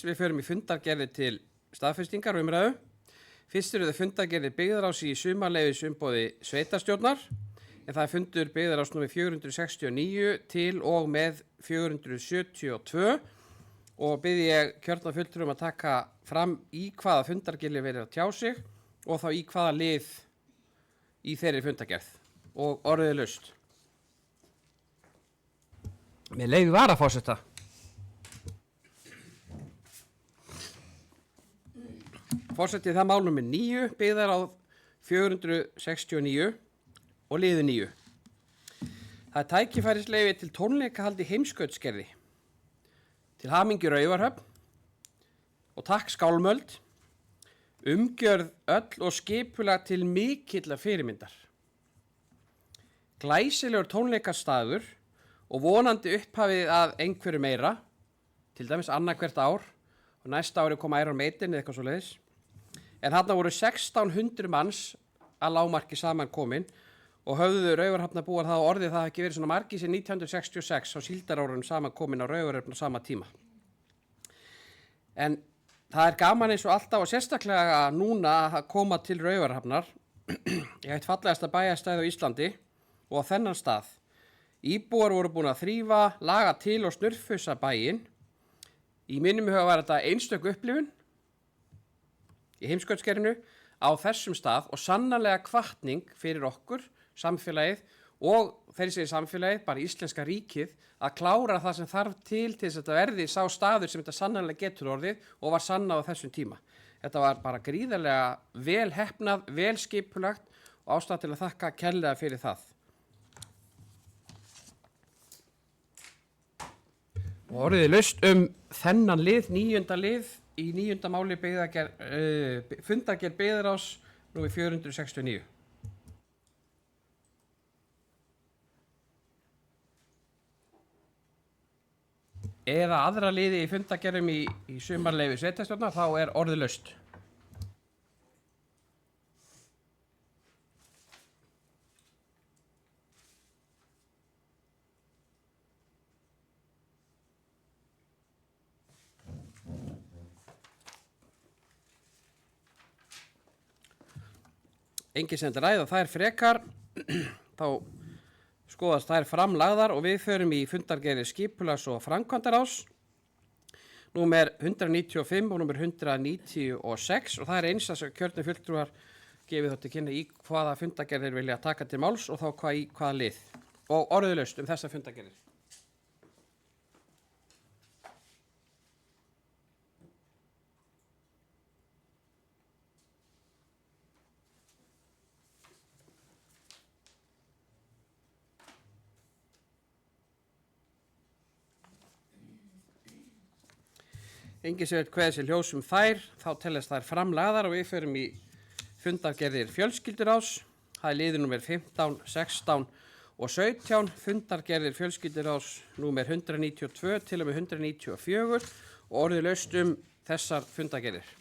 við förum í fundargerði til staðfestingar og umræðu. Fyrst eru það fundargerði byggðarás í sumarleyfis umboði sveitarstjórnar, en það er fundur byggðarás númer 469 til og með 472 og byrði ég kjörna fulltrúum að taka fram í hvaða fundargerði verið að tjá sig og þá í hvaða lið í þeirri fundargerð og orðið laust. Með leyfi varaforseta. Forseti það mál númer 9 byggðar á 469 og liður 9. Það er tækifærisleyfi til tónleikahaldi Heimskautsgerði, til hamingju Raufarhöfn og takk Skálmöld, umgjörð öll og skipulag til mikilla fyrirmyndar. Glæsilegur tónleikastaður og vonandi upphafið að einhverju meira, til dæmis annað hvert ár og næsta ári koma Iron Maiden eða eitthvað svo leiðis. En þarna voru 1600 manns að lágmarki saman komin og höfðu Raufarhafnarbúar það orðið það ekki verið svona margi sem 1966 á síldarárunum saman komin á Raufarhöfn á sama tíma. En það er gaman eins og alltaf og sérstaklega núna að koma til Raufarhafnar, ég eitt fallegasta bæjarstæði á Íslandi og á þennan stað. Íbúar voru búin að þrífa, laga til og snurfusa bæinn. Í mínum huga var þetta einstök upplifun í Heimskautsgerðinu á þessum stað og sannarlega hvatning fyrir okkur, samfélagið og þeirri segir samfélagið, bara íslenska ríkið, að klára það sem þarf til þess að þetta verði sá staður sem þetta sannarlega getur orðið og var sannað á þessum tíma. Þetta var bara gríðarlega vel heppnað, vel skipulagt og ástæða til að þakka kærlega fyrir það. Og orðið laust þennan lið, 9. lið, í 9. máli fundargerð byggðarás númer 469. Eða aðra liði í fundargerðum í sumarleyfi sveitarstjórnar, þá er orðið laust. Engin sem ræða þær frekar, þá skoðast þær framlagðar og við förum í fundargerði skipulags- og framkvæmdarás númer 195 og númer 196 og það er eins að kjörnir fulltrúar gefið þótti kynna í hvaða fundargerðir vilja taka til máls og þá hvaða lið og orðið laust þessa fundargerðir. Engin sem veit hvað þessi ljós þær, þá teljast þær framlagðar og við förum í fundargerðir fjölskylduráðs. Það er liður númer 15, 16 og 17, fundargerðir fjölskylduráðs númer 192 til og með 194 og orðið laust þessar fundargerðir.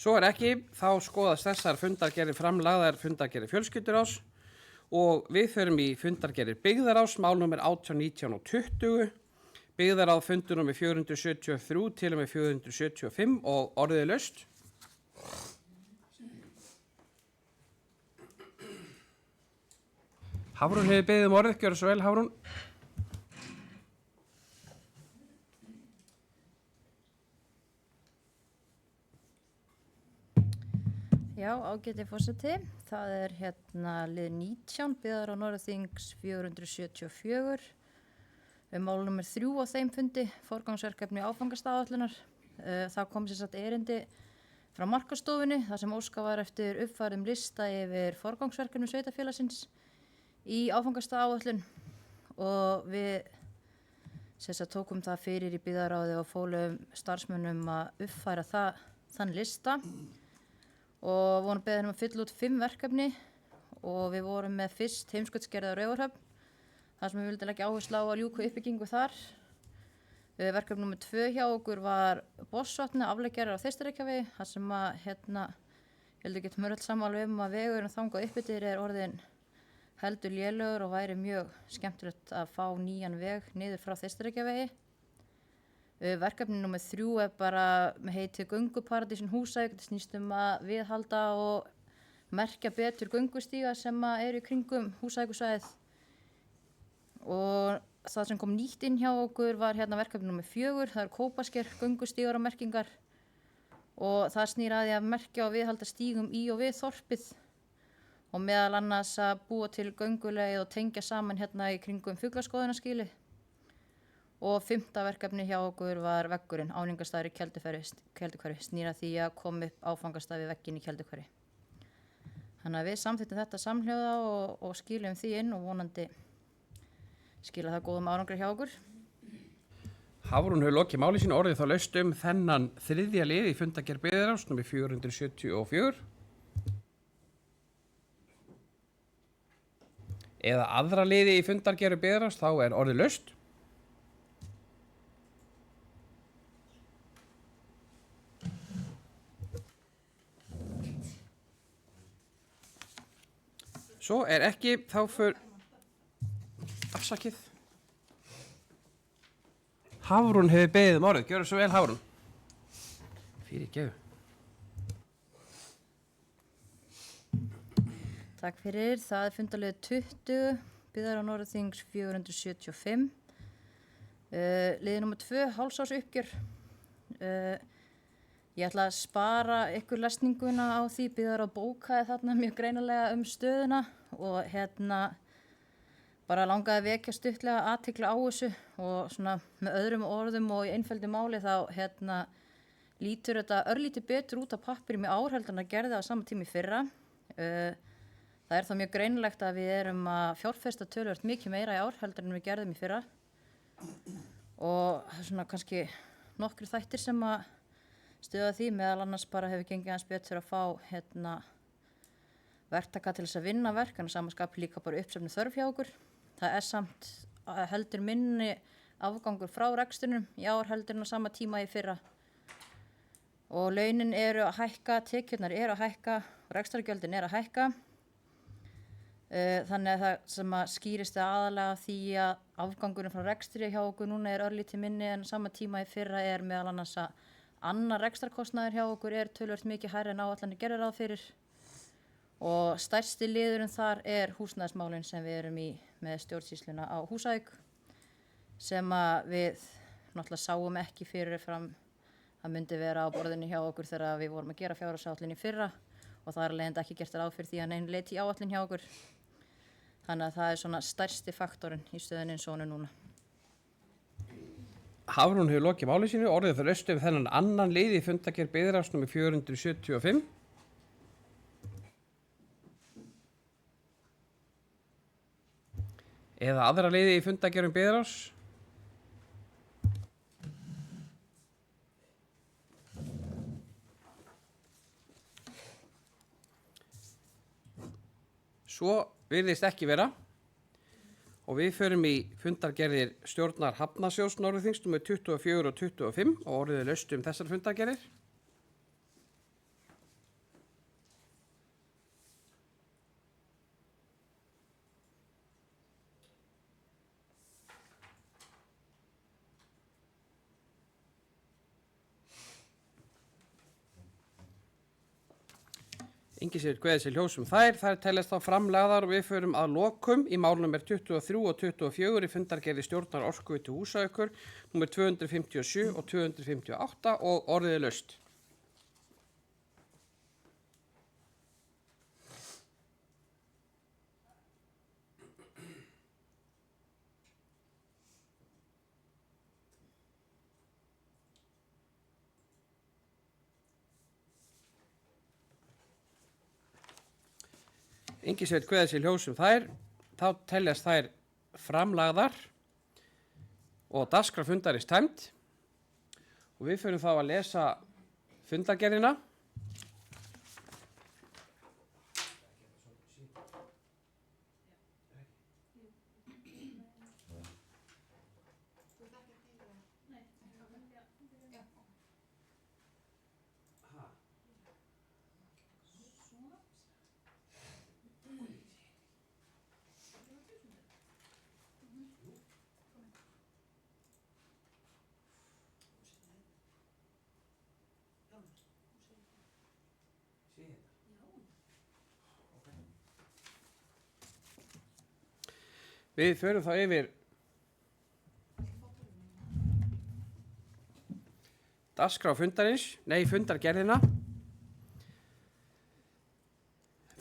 Svo er ekki, þá skoðast þessar fundargerðir framlagðar fundargerðir fjölskylduráðs og við förum í fundargerðir byggðarás, mál númer 18, 19 og 20, byggðaráð fundur númer 473 til og með 475 og orðið laust. Hafrún hefur beðið orðið, gjörðu svo vel Hafrún. Já, ágæti forseti. Það er lið 19, byggðar á Norðurþings 474. Mál nummer 3 á þeim fundi, forgangsverkefni áfangastaðaáætlunar. Það kom sér satt erindi frá markastofunni, þar sem óskað var eftir uppfærðum lista yfir forgangsverkefni sveitarfélagsins í áfangastaðaáætlun og við tókum það fyrir í byggðaráði og fólum starfsmönnum að uppfæra þann lista. Og vorum beðin að fylla út 5 verkefni og við vorum með fyrst Heimskautsgerði á Raufarhöfn þar sem við vildum leggja áherslu á að ljúka uppbyggingu þar. Verkefni nummer 2 hjá okkur var Botnsvatni, afleggjarar á Þeistareykjavegi, þar sem að ég held að getum öll sammála að vegurinn þangað upp yfir er orðinn heldur lélegur og væri mjög skemmtilegt að fá nýjan veg niður frá Þeistareykjavegi. Verkefni nummer 3 er bara með heitið Gönguparadísin Húsavík. Þetta snýst að viðhalda og merkja betur göngustíga sem eru í kringum Húsavíkursvæðið. Og það sem kom nýtt inn hjá okkur var verkefni nummer 4, það eru Kópasker, göngustígar og merkingar. Og það snýr að því að merkja og viðhalda stígum í og við þorpið. Og meðal annars að búa til gönguleið og tengja saman í kringum fuglaskoðunarskýli. Og 5. verkefni hjá okkur var veggurinn, áningarstaður í Keldukverfi, snýra því að koma upp áfangastaði við vegginn í Keldukverfi. Þannig að við samþykktum þetta samhljóða og skilum því inn og vonandi skila það góðum árangri hjá okkur. Hafrún hefur lokið máli sínu, orðið þá laust þennan 3. lið í fundargerð Byggðaráðs, númer 474. Eða aðra liði í fundargerð Byggðaráðs, þá er orðið laust. Svo er ekki, þá fyrir afsakið. Hafrún hefur beðið orðið, gjörðu svo vel Hafrún. Fyrirgeðu. Takk fyrir, það er fundarlið 20, Byggðarráð Norðurþings 475. Liðið nummer 2, hálfsársuppgjör. Ég ætla að spara ykkur lesninguna á því, Byggðarráð bókaði þarna mjög greinilega stöðuna og bara langaði að vekja stuttlega athygli á þessu og svona með öðrum orðum og í einföldu máli þá lítur þetta örlítið betur út af pappírum í ár heldur en að gerði á sama tíma í fyrra. Það er þá mjög greinilegt að við erum að fjárfesta töluvert mikið meira í ár heldur en við gerðum í fyrra og það er svona kannski nokkrir þættir sem að stuða því, meðal annars bara hefur gengið aðeins betur að fá verktaka til þess að vinna verk, en að samanskapi líka bara uppsefnu þörf hjá okkur. Það er samt heldur minni afgangur frá rekstrinum í ár heldur en á sama tíma í fyrra. Og launin eru að hækka, tekjurnar eru að hækka, rekstrargjöldin eru að hækka. Þannig að það sem að skýrist aðalega því að afgangurinn frá rekstri hjá okkur núna er örlítið minni en á sama tíma í fyrra er meðal annars að annar rekstrarkostnaður hjá okkur er töluvert mikið hærri en áætlanir gerðu ráð fyrir. Og stærsti liðurinn þar er húsnæðismálin sem við erum í með stjórnsýsluna á Húsavík sem að við náttúrulega sáum ekki fyrirfram að myndi vera á borðinu hjá okkur þegar við vorum að gera fjárhagsáætlun í fyrra og það er alveg ekki gert ráð fyrir því að neinn leiti í áætlun hjá okkur. Þannig að það er svona stærsti faktorinn í stöðunni eins og hún er núna. Hafrún hefur lokið máli sínu, orðið það laust þennan annan lið í fundargerð Byggðaráðs númer 475. Eða aðra liði í fundargerðum Byggðaráðs. Svo virðist ekki vera og við förum í fundargerðir stjórnar Hafnarsjóðs Norðurþings númer 24 og 25 og orðið laust þessar fundargerðir. Engisir kveðið sér ljós þær teljast þá framlagðar og við förum að lokum í mál nr. 23 og 24 í fundargerði stjórnar Orkuveitu Húsavíkur nr. 257 og 258 og orðið laust. Engisveit kveðið sér ljós þær, þá teljast þær framlagðar og dagskrá fundarins tæmd og við förum þá að lesa fundargerðina. Við förum þá yfir dagskrá fundargerðina.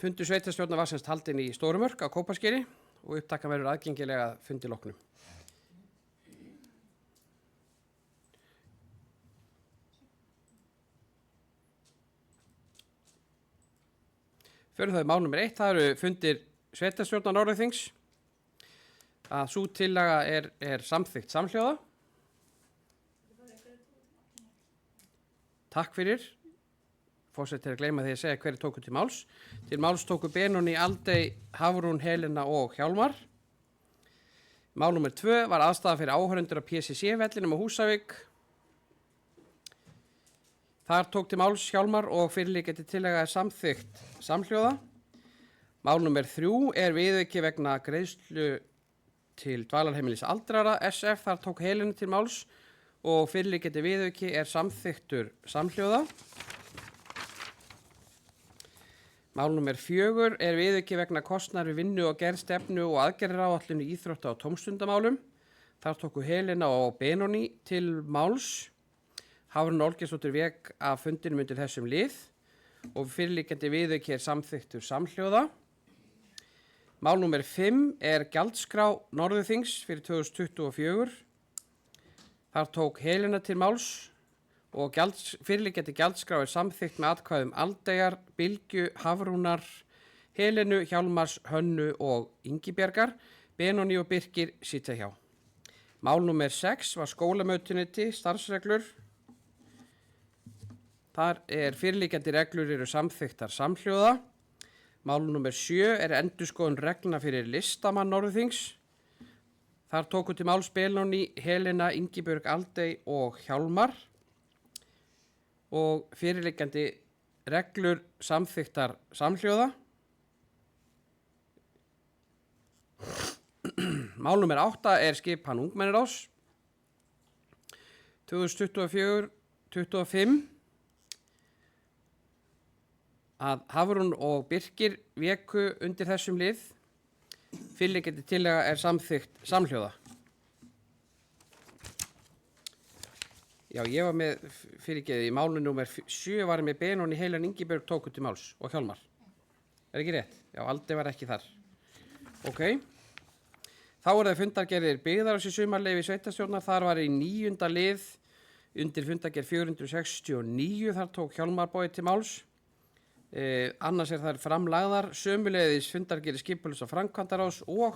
Fundur sveitarstjórnar var semst haldinn í Stórumörk á Kópaskeri og upptakan verður aðgengilega fundi loknum. Förum þá í mál nummer 1, það eru fundir sveitarstjórnar Norðurþings. Að sú tillaga er samþykkt samhljóða. Takk fyrir. Forseti er að gleyma því að segja hverju tóku til máls. Til máls tóku Benóný, Aldey, Hafrún, Helena og Hjálmar. Mál nummer 2 var aðstaða fyrir áhorfendur á PCC-vellinum á Húsavík. Þar tók til máls Hjálmar og fyrirliggjandi tillaga er samþykkt samhljóða. Mál nummer 3 er viðauki vegna greiðslu til dvalarheimilis aldrara SF. Þar tók Helena til máls og fyrirliggjandi viðauki er samþykktur samhljóða. Mál nummer 4 er viðauki vegna kostnaðar við vinnu og gerð stefnu og aðgerðaráætlun í íþrótta- og tómstundamálum. Þar tóku Helena og Benóný til máls. Hafrún Olgeirsdóttir vék af fundinum undir þessum lið og fyrirliggjandi viðauki er samþykktur samhljóða. Mál nummer 5 er gjaldskrá Norðurþings fyrir 2024. Þar tók Helena til máls og fyrirliggjandi gjaldskrá er samþykkt með atkvæðum Aldeyjar, Bylgju, Hafrúnar, Helenu, Hjálmars, Hönnu og Ingibjargar. Benóný og Birkir sitja hjá. Mál nummer 6 var skólamötuniti, starfsreglur. Þar er fyrirliggjandi reglur eru samþykktar samhljóða. Mál nummer 7 er endurskoðun reglna fyrir listamann Norðurþings. Þar tóku til máls Benóný, Helena, Ingibjörg, Aldey og Hjálmar. Og fyrirliggjandi reglur samþykktar samhljóða. Mál nummer 8 er skipan ungmennaráðs 2024-25. Að Hafrún og Birkir véku undir þessum lið. Fyrirliggjandi tillaga er samþykkt samhljóða. Já, ég var með fyrirgeði í málu númer 7 var með Benóný, Helena, Ingibjörg tóku til máls og Hjálmar. Er ekki rétt? Já, Aldey var ekki þar. Ok. Þá er það fundargerðir byggðaráðs í sumarleyfi sveitarstjórnar. Þar var í 9. lið undir fundargerð 469. Þar tók Hjálmar Bogi til máls. Annars er þær framlagðar sömuleiðis fundargerðir skipulags- og framkvæmdaráðs og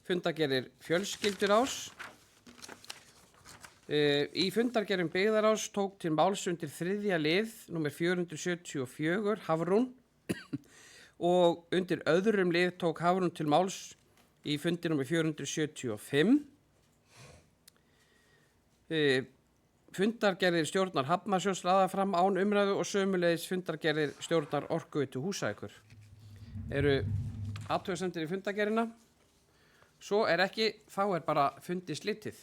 fundargerðir fjölskylduráðs. Í fundargerðum byggðaráðs tók til máls undir 3. lið númer 474 Hafrún og undir öðrum lið tók Hafrún til máls í fundi númer 475. Fundargerðir stjórnar Hafnarsjóðs laða fram án umræðu og sömuleiðis fundargerðir stjórnar Orkuveitu Húsavíkur. Eru athugasemdir í fundargerðina? Svo er ekki, þá er bara fundi slitið.